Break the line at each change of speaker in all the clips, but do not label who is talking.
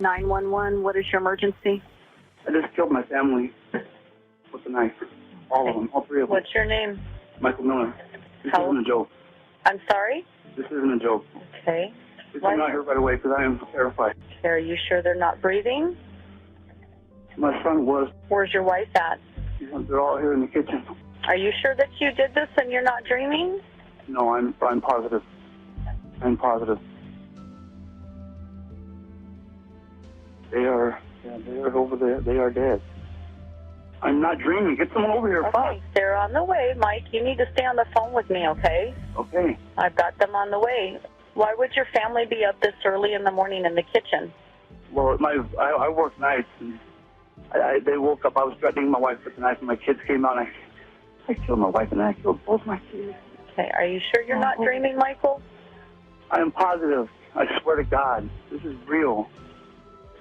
911, what is your emergency?
I just killed my family with a knife. All of them, all three of them.
What's your name?
Michael Miller. This
How-
isn't a joke.
I'm sorry?
This isn't a joke.
Okay.
Please come out here right away because I am terrified.
Okay, are you sure they're not breathing?
My son was.
Where's your wife at?
They're all here in the kitchen.
Are you sure that you did this and you're not dreaming?
No, I'm positive. I'm positive. They are over there. They are dead. I'm not dreaming. Get someone over here.
Okay, they're on the way. Mike, you need to stay on the phone with me, okay?
Okay.
I've got them on the way. Why would your family be up this early in the morning in the kitchen?
Well, I work nights, and they woke up. I was threatening my wife with the knife, and my kids came out, and I killed my wife, and I killed both my kids.
Okay, are you sure you're not dreaming, Michael?
I am positive. I swear to God. This is real.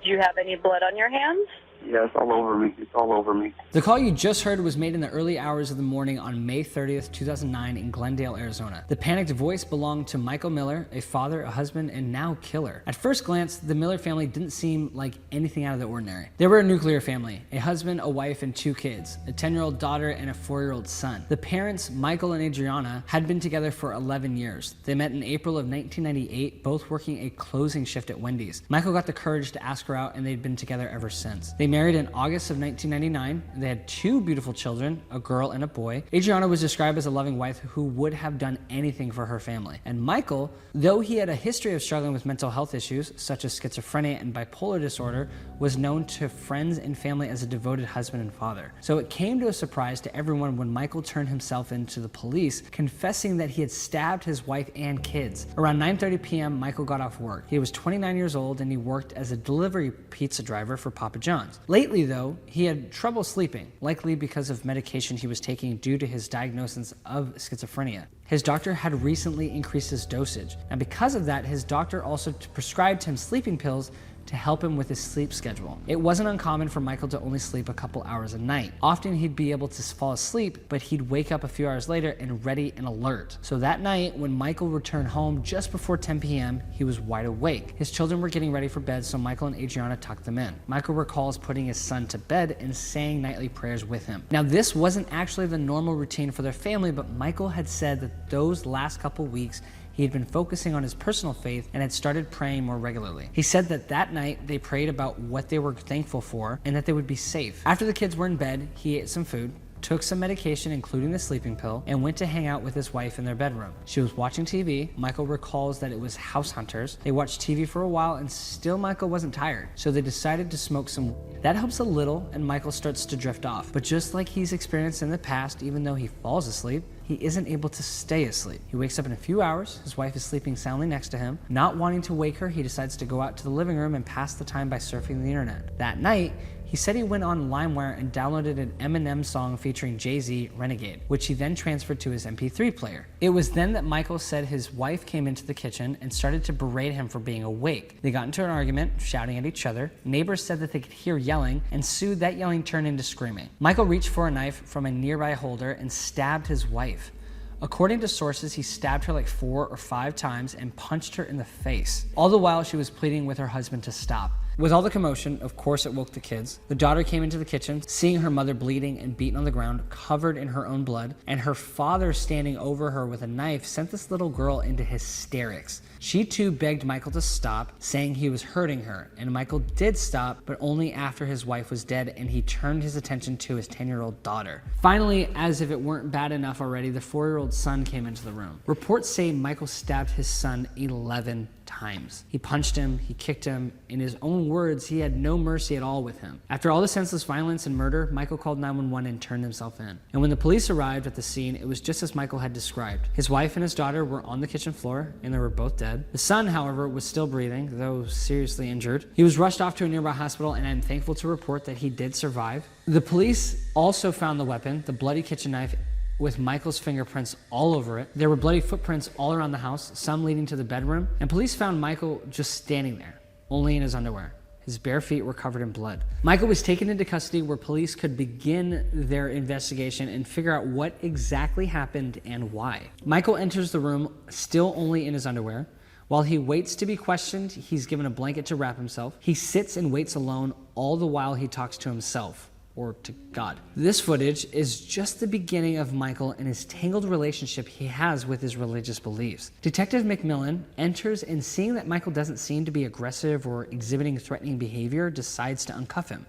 Do you have any blood on your hands?
Yeah, it's all over me. It's all over me.
The call you just heard was made in the early hours of the morning on May 30th, 2009 in Glendale, Arizona. The panicked voice belonged to Michael Miller, a father, a husband, and now killer. At first glance, the Miller family didn't seem like anything out of the ordinary. They were a nuclear family, a husband, a wife, and 2 kids, a 10-year-old daughter and a 4-year-old son. The parents, Michael and Adriana, had been together for 11 years. They met in April of 1998, both working a closing shift at Wendy's. Michael got the courage to ask her out, and they'd been together ever since. They married in August of 1999. They had 2 beautiful children, a girl and a boy. Adriana was described as a loving wife who would have done anything for her family. And Michael, though he had a history of struggling with mental health issues such as schizophrenia and bipolar disorder, was known to friends and family as a devoted husband and father. So it came to a surprise to everyone when Michael turned himself in to the police, confessing that he had stabbed his wife and kids. Around 9:30 p.m., Michael got off work. He was 29 years old and he worked as a delivery pizza driver for Papa John's. Lately, though, he had trouble sleeping, likely because of medication he was taking due to his diagnosis of schizophrenia. His doctor had recently increased his dosage, and because of that, his doctor also prescribed him sleeping pills to help him with his sleep schedule. It wasn't uncommon for Michael to only sleep a couple hours a night. Often he'd be able to fall asleep, but he'd wake up a few hours later and ready and alert. So that night, when Michael returned home just before 10 p.m., he was wide awake. His children were getting ready for bed, so Michael and Adriana tucked them in. Michael recalls putting his son to bed and saying nightly prayers with him. Now, this wasn't actually the normal routine for their family, but Michael had said that those last couple weeks, he had been focusing on his personal faith and had started praying more regularly. He said that that night they prayed about what they were thankful for and that they would be safe. After the kids were in bed, he ate some food, took some medication, including the sleeping pill, and went to hang out with his wife in their bedroom. She was watching TV. Michael recalls that it was House Hunters. They watched TV for a while and still Michael wasn't tired, so they decided to smoke some. That helps a little and Michael starts to drift off. But just like he's experienced in the past, even though he falls asleep, he isn't able to stay asleep. He wakes up in a few hours. His wife is sleeping soundly next to him. Not wanting to wake her, he decides to go out to the living room and pass the time by surfing the internet. That night, he said he went on LimeWire and downloaded an Eminem song featuring Jay-Z, Renegade, which he then transferred to his MP3 player. It was then that Michael said his wife came into the kitchen and started to berate him for being awake. They got into an argument, shouting at each other. Neighbors said that they could hear yelling, and soon that yelling turned into screaming. Michael reached for a knife from a nearby holder and stabbed his wife. According to sources, he stabbed her like 4 or 5 times and punched her in the face. All the while, she was pleading with her husband to stop. With all the commotion, of course it woke the kids. The daughter came into the kitchen, seeing her mother bleeding and beaten on the ground, covered in her own blood, and her father standing over her with a knife sent this little girl into hysterics. She too begged Michael to stop, saying he was hurting her, and Michael did stop, but only after his wife was dead and he turned his attention to his 10-year-old daughter. Finally, as if it weren't bad enough already, the 4-year-old son came into the room. Reports say Michael stabbed his son 11 times. He punched him, he kicked him. In his own words, he had no mercy at all with him. After all the senseless violence and murder, Michael called 911 and turned himself in. And when the police arrived at the scene, it was just as Michael had described. His wife and his daughter were on the kitchen floor, and they were both dead. The son, however, was still breathing, though seriously injured. He was rushed off to a nearby hospital, and I'm thankful to report that he did survive. The police also found the weapon, the bloody kitchen knife, with Michael's fingerprints all over it. There were bloody footprints all around the house, some leading to the bedroom, and police found Michael just standing there, only in his underwear. His bare feet were covered in blood. Michael was taken into custody where police could begin their investigation and figure out what exactly happened and why. Michael enters the room still only in his underwear. While he waits to be questioned, he's given a blanket to wrap himself. He sits and waits alone all the while he talks to himself, or to God. This footage is just the beginning of Michael and his tangled relationship he has with his religious beliefs. Detective McMillan enters and, seeing that Michael doesn't seem to be aggressive or exhibiting threatening behavior, decides to uncuff him.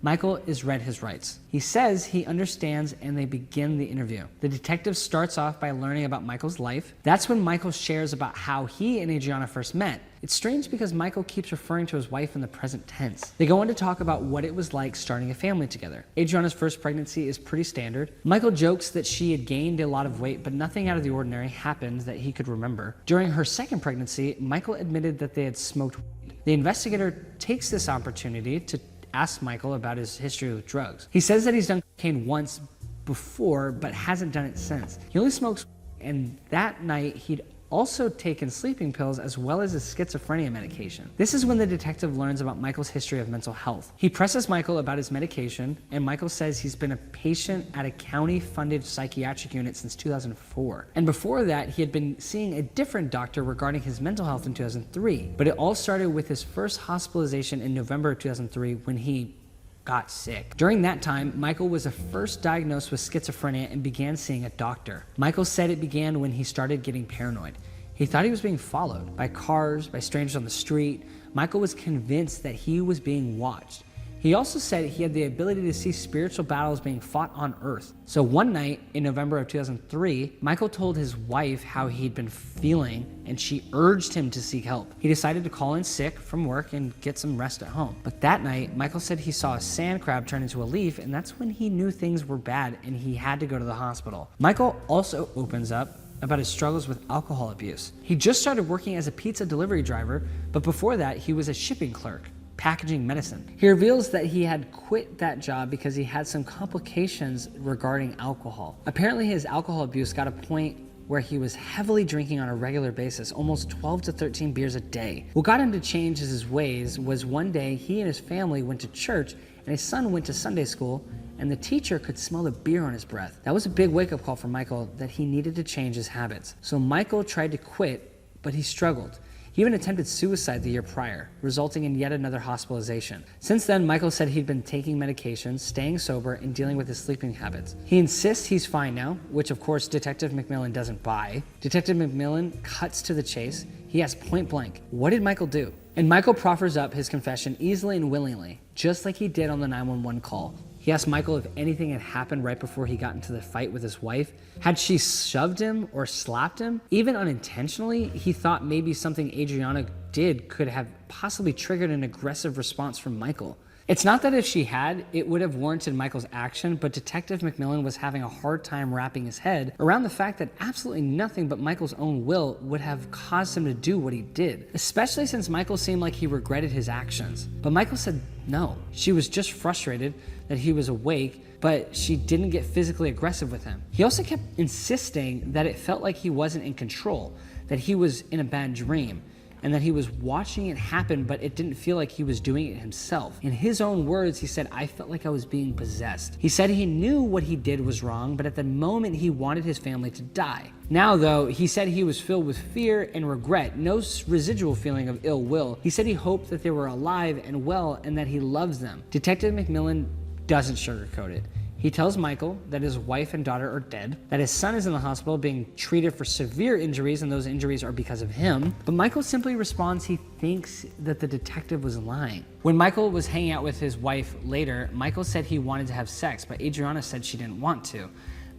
Michael is read his rights. He says he understands, and they begin the interview. The detective starts off by learning about Michael's life. That's when Michael shares about how he and Adriana first met. It's strange because Michael keeps referring to his wife in the present tense. They go on to talk about what it was like starting a family together. Adriana's first pregnancy is pretty standard. Michael jokes that she had gained a lot of weight, but nothing out of the ordinary happened that he could remember. During her second pregnancy, Michael admitted that they had smoked weed. The investigator takes this opportunity to ask Michael about his history with drugs. He says that he's done cocaine once before, but hasn't done it since. He only smokes, and that night he'd also taken sleeping pills as well as a schizophrenia medication. This is when the detective learns about Michael's history of mental health. He presses Michael about his medication, and Michael says he's been a patient at a county-funded psychiatric unit since 2004. And before that, he had been seeing a different doctor regarding his mental health in 2003. But it all started with his first hospitalization in November of 2003 when he got sick. During that time, Michael was first diagnosed with schizophrenia and began seeing a doctor. Michael said it began when he started getting paranoid. He thought he was being followed by cars, by strangers on the street. Michael was convinced that he was being watched. He also said he had the ability to see spiritual battles being fought on Earth. So one night in November of 2003, Michael told his wife how he'd been feeling, and she urged him to seek help. He decided to call in sick from work and get some rest at home. But that night, Michael said he saw a sand crab turn into a leaf, and that's when he knew things were bad and he had to go to the hospital. Michael also opens up about his struggles with alcohol abuse. He just started working as a pizza delivery driver, but before that, he was a shipping clerk, packaging medicine. He reveals that he had quit that job because he had some complications regarding alcohol. Apparently his alcohol abuse got a point where he was heavily drinking on a regular basis, almost 12 to 13 beers a day. What got him to change his ways was one day he and his family went to church and his son went to Sunday school, and the teacher could smell the beer on his breath. That was a big wake-up call for Michael that he needed to change his habits. So Michael tried to quit, but he struggled. He even attempted suicide the year prior, resulting in yet another hospitalization. Since then, Michael said he'd been taking medications, staying sober, and dealing with his sleeping habits. He insists he's fine now, which of course Detective McMillan doesn't buy. Detective McMillan cuts to the chase. He asks point blank, what did Michael do? And Michael proffers up his confession easily and willingly, just like he did on the 911 call. He asked Michael if anything had happened right before he got into the fight with his wife. Had she shoved him or slapped him? Even unintentionally, he thought maybe something Adriana did could have possibly triggered an aggressive response from Michael. It's not that if she had, it would have warranted Michael's action, but Detective McMillan was having a hard time wrapping his head around the fact that absolutely nothing but Michael's own will would have caused him to do what he did, especially since Michael seemed like he regretted his actions. But Michael said no. She was just frustrated that he was awake, but she didn't get physically aggressive with him. He also kept insisting that it felt like he wasn't in control, that he was in a bad dream, and that he was watching it happen, but it didn't feel like he was doing it himself. In his own words, he said, I felt like I was being possessed. He said he knew what he did was wrong, but at the moment he wanted his family to die. Now though, he said he was filled with fear and regret, no residual feeling of ill will. He said he hoped that they were alive and well and that he loves them. Detective McMillan doesn't sugarcoat it. He tells Michael that his wife and daughter are dead, that his son is in the hospital being treated for severe injuries, and those injuries are because of him. But Michael simply responds he thinks that the detective was lying. When Michael was hanging out with his wife later, Michael said he wanted to have sex, but Adriana said she didn't want to.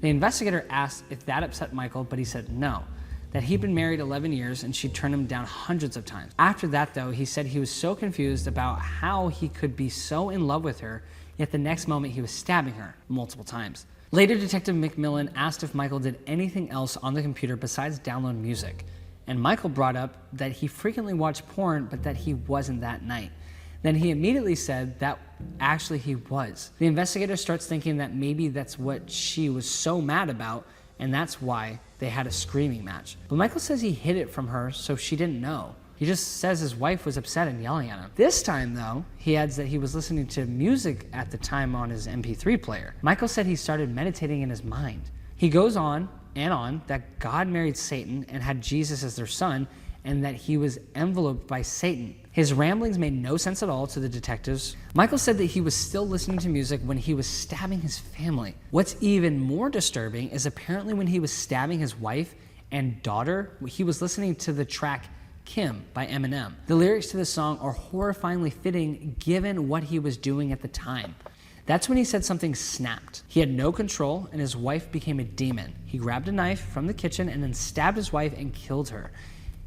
The investigator asked if that upset Michael, but he said no, that he'd been married 11 years and she'd turned him down hundreds of times. After that though, he said he was so confused about how he could be so in love with her, yet the next moment he was stabbing her multiple times. Later, Detective McMillan asked if Michael did anything else on the computer besides download music. And Michael brought up that he frequently watched porn, but that he wasn't that night. Then he immediately said that actually he was. The investigator starts thinking that maybe that's what she was so mad about, and that's why they had a screaming match. But Michael says he hid it from her, so she didn't know. He just says his wife was upset and yelling at him. This time though, he adds that he was listening to music at the time on his MP3 player. Michael said he started meditating in his mind. He goes on and on that God married Satan and had Jesus as their son, and that he was enveloped by Satan. His ramblings made no sense at all to the detectives. Michael said that he was still listening to music when he was stabbing his family. What's even more disturbing is apparently when he was stabbing his wife and daughter, he was listening to the track Kim by Eminem. The lyrics to the song are horrifyingly fitting given what he was doing at the time. That's when he said something snapped. He had no control and his wife became a demon. He grabbed a knife from the kitchen and then stabbed his wife and killed her.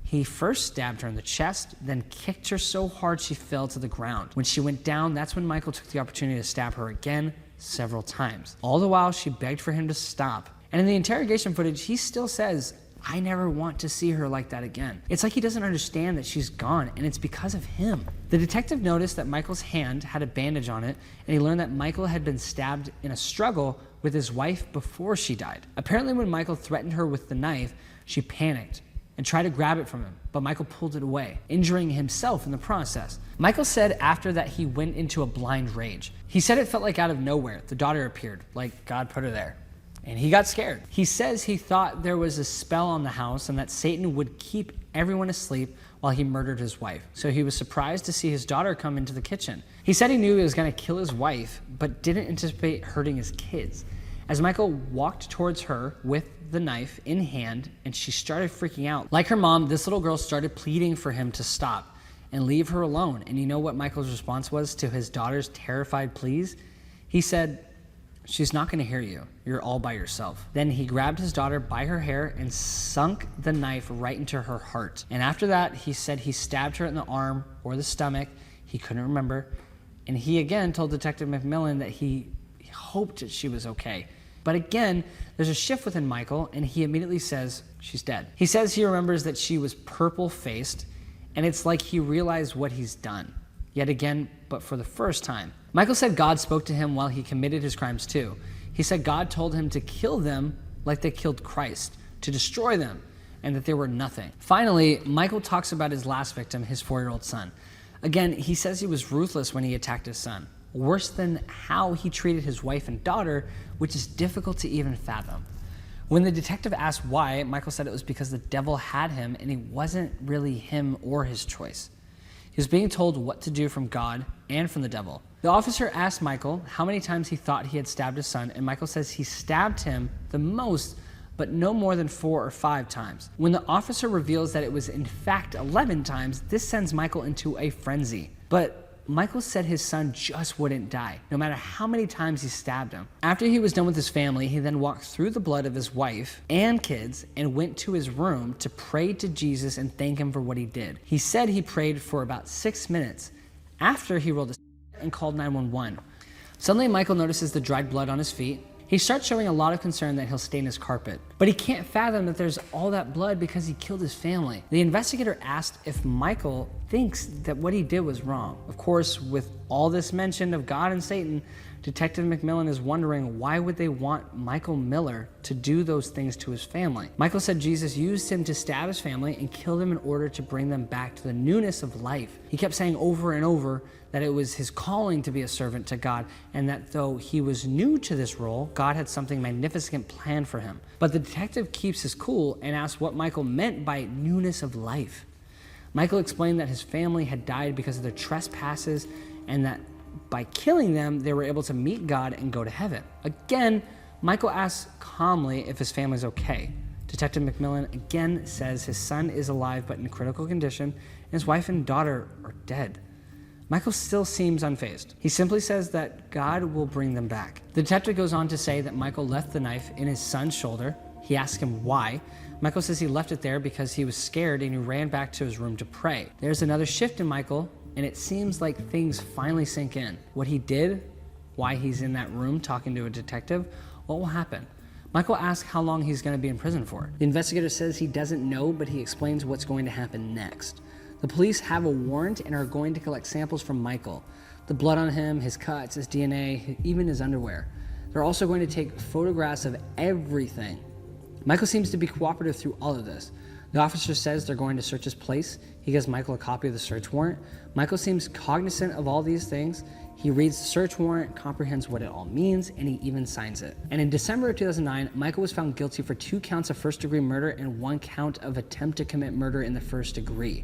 He first stabbed her in the chest, then kicked her so hard she fell to the ground. When she went down, that's when Michael took the opportunity to stab her again several times. All the while, she begged for him to stop. And in the interrogation footage, he still says, "I never want to see her like that again." It's like he doesn't understand that she's gone, and it's because of him. The detective noticed that Michael's hand had a bandage on it, and he learned that Michael had been stabbed in a struggle with his wife before she died. Apparently, when Michael threatened her with the knife, she panicked and tried to grab it from him, but Michael pulled it away, injuring himself in the process. Michael said after that he went into a blind rage. He said it felt like out of nowhere, the daughter appeared, like God put her there. And he got scared. He says he thought there was a spell on the house and that Satan would keep everyone asleep while he murdered his wife. So he was surprised to see his daughter come into the kitchen. He said he knew he was going to kill his wife, but didn't anticipate hurting his kids. As Michael walked towards her with the knife in hand and she started freaking out. Like her mom, this little girl started pleading for him to stop and leave her alone. And you know what Michael's response was to his daughter's terrified pleas? He said, "She's not going to hear you. You're all by yourself." Then he grabbed his daughter by her hair and sunk the knife right into her heart. And after that, he said he stabbed her in the arm or the stomach. He couldn't remember. And he again told Detective McMillan that he hoped that she was okay. But again, there's a shift within Michael, and he immediately says, "She's dead." He says he remembers that she was purple-faced, and it's like he realized what he's done. Yet again, but for the first time. Michael said God spoke to him while he committed his crimes too. He said God told him to kill them like they killed Christ, to destroy them, and that they were nothing. Finally, Michael talks about his last victim, his 4-year-old son. Again, he says he was ruthless when he attacked his son. Worse than how he treated his wife and daughter, which is difficult to even fathom. When the detective asked why, Michael said it was because the devil had him and he wasn't really him or his choice. He was being told what to do from God and from the devil. The officer asked Michael how many times he thought he had stabbed his son, and Michael says he stabbed him the most, but no more than 4 or 5 times. When the officer reveals that it was in fact 11 times, this sends Michael into a frenzy. But Michael said his son just wouldn't die, no matter how many times he stabbed him. After he was done with his family, he then walked through the blood of his wife and kids and went to his room to pray to Jesus and thank him for what he did. He said he prayed for about 6 minutes after he rolled his and called 911. Suddenly, Michael notices the dried blood on his feet. He starts showing a lot of concern that he'll stain his carpet, but he can't fathom that there's all that blood because he killed his family. The investigator asked if Michael thinks that what he did was wrong. Of course, with all this mention of God and Satan, Detective McMillan is wondering why would they want Michael Miller to do those things to his family. Michael said Jesus used him to stab his family and kill them in order to bring them back to the newness of life. He kept saying over and over that it was his calling to be a servant to God, and that though he was new to this role, God had something magnificent planned for him. But the detective keeps his cool and asks what Michael meant by newness of life. Michael explained that his family had died because of their trespasses, and that by killing them, they were able to meet God and go to heaven. Again, Michael asks calmly if his family's okay. Detective McMillan again says his son is alive but in critical condition, and his wife and daughter are dead. Michael still seems unfazed. He simply says that God will bring them back. The detective goes on to say that Michael left the knife in his son's shoulder. He asks him why. Michael says he left it there because he was scared and he ran back to his room to pray. There's another shift in Michael, and it seems like things finally sink in. What he did, why he's in that room talking to a detective, what will happen? Michael asks how long he's going to be in prison for. The investigator says he doesn't know, but he explains what's going to happen next. The police have a warrant and are going to collect samples from Michael. The blood on him, his cuts, his DNA, even his underwear. They're also going to take photographs of everything. Michael seems to be cooperative through all of this. The officer says they're going to search his place. He gives Michael a copy of the search warrant. Michael seems cognizant of all these things. He reads the search warrant, comprehends what it all means, and he even signs it. And in December of 2009, Michael was found guilty for 2 counts of first-degree murder and 1 count of attempt to commit murder in the first degree.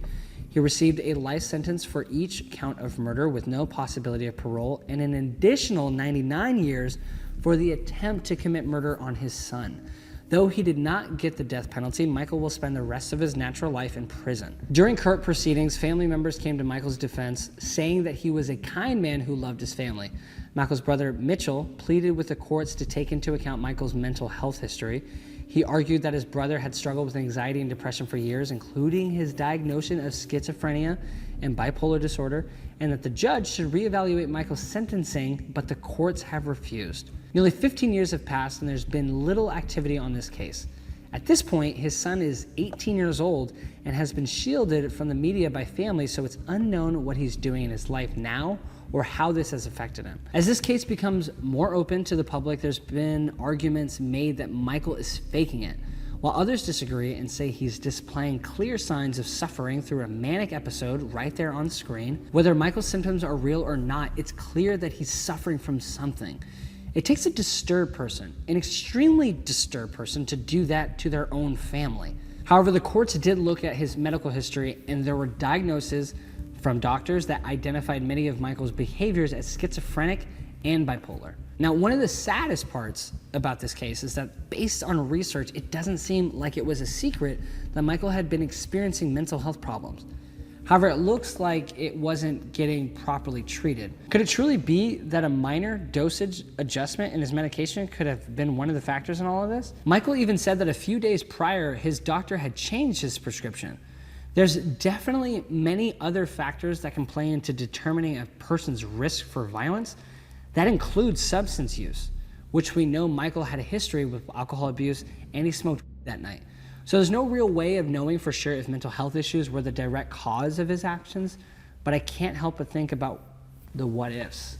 He received a life sentence for each count of murder with no possibility of parole, and an additional 99 years for the attempt to commit murder on his son. Though he did not get the death penalty, Michael will spend the rest of his natural life in prison. During court proceedings, family members came to Michael's defense, saying that he was a kind man who loved his family. Michael's brother, Mitchell, pleaded with the courts to take into account Michael's mental health history. He argued that his brother had struggled with anxiety and depression for years, including his diagnosis of schizophrenia and bipolar disorder, and that the judge should reevaluate Michael's sentencing, but the courts have refused. Nearly 15 years have passed and there's been little activity on this case. At this point, his son is 18 years old and has been shielded from the media by family, so it's unknown what he's doing in his life now or how this has affected him. As this case becomes more open to the public, there's been arguments made that Michael is faking it, while others disagree and say he's displaying clear signs of suffering through a manic episode right there on screen. Whether Michael's symptoms are real or not, it's clear that he's suffering from something. It takes a disturbed person, an extremely disturbed person, to do that to their own family. However, the courts did look at his medical history, and there were diagnoses from doctors that identified many of Michael's behaviors as schizophrenic and bipolar. Now, one of the saddest parts about this case is that based on research, it doesn't seem like it was a secret that Michael had been experiencing mental health problems. However, it looks like it wasn't getting properly treated. Could it truly be that a minor dosage adjustment in his medication could have been one of the factors in all of this? Michael even said that a few days prior, his doctor had changed his prescription. There's definitely many other factors that can play into determining a person's risk for violence. That includes substance use, which we know Michael had a history with alcohol abuse and he smoked that night. So there's no real way of knowing for sure if mental health issues were the direct cause of his actions, but I can't help but think about the what ifs.